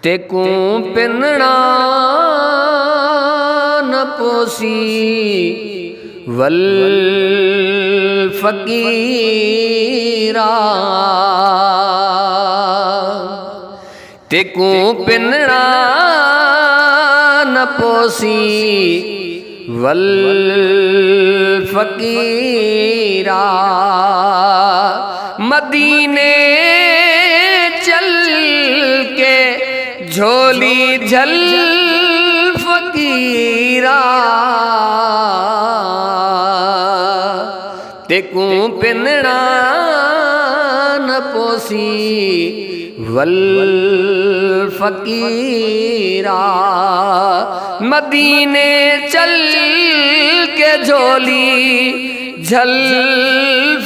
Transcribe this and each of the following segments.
तेकू पिनड़ा न पोसी वल फकीरा, तेकू पिनड़ा न पोसी वल फकीरा। मदीने चल के झोली झल फकीरा, तेकू पिनड़ा न पोसी वल फकीरा। मदीने चल के झोली झल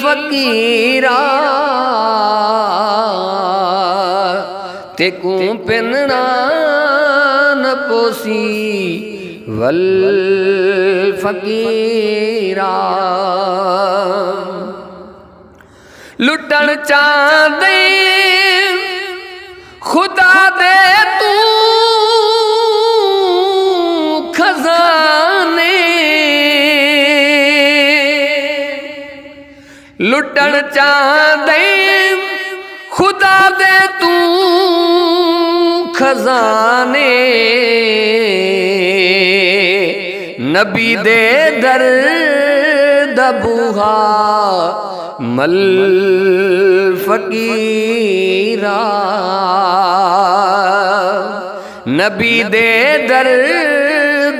फकीरा, तेकू पिनड़ा न पोसी वल फकीरा। लुटन चांदे खुदा दे तू खजाने, लुटन चांदे खुदा दे तू खजाने। नबी दे दर दबूहा मल फकीरा, नबी दे दर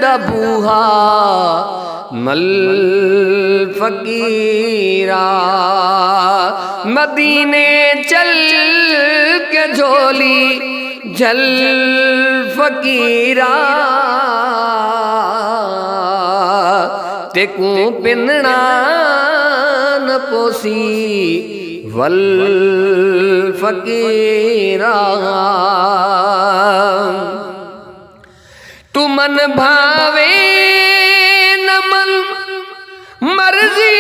दबूहा मल फकीरा। मदीने चल के झोली झल फकीरा, तेकू पिनड़ा न पोसी वल फकीरा। तू मन भावे न मन मर्जी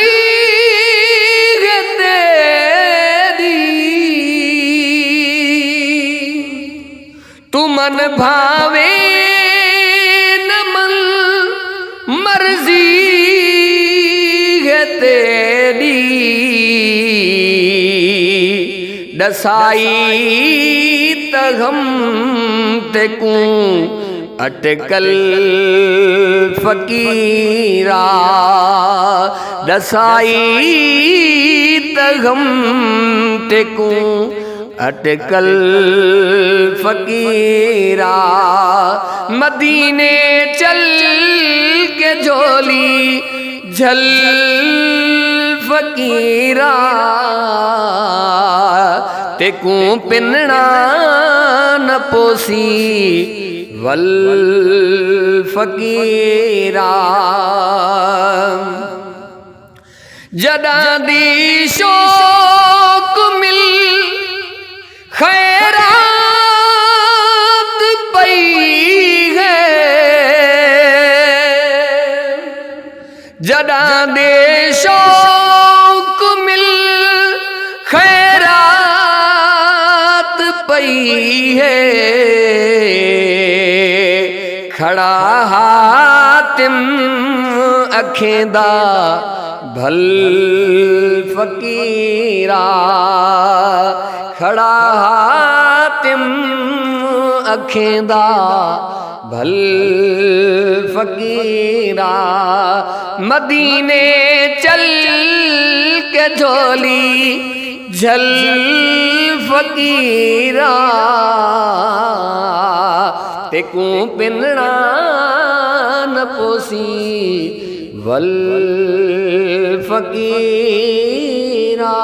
है तेरी, तू मन भावे न मन मर्जी है तेरी। दसाई तगम तेकू अटकल फकीरा, दसाई तगम तेकू अटकल फकीरा। मदीने चल के झोली झल फकीरा, तेकू पिनड़ा न पोसी वल फकीरा। जदा दी शौक मिल खैरात पई है, जदा दे शौक मिल खैरात पई है। खड़ा हातिम अखेंदा भल फकीरा, खड़ा हातिम अखेंदा भल फकीरा। मदीने चल के झोली झल फकीरा, तेकू पिनड़ा न पोसी वल फकीरा।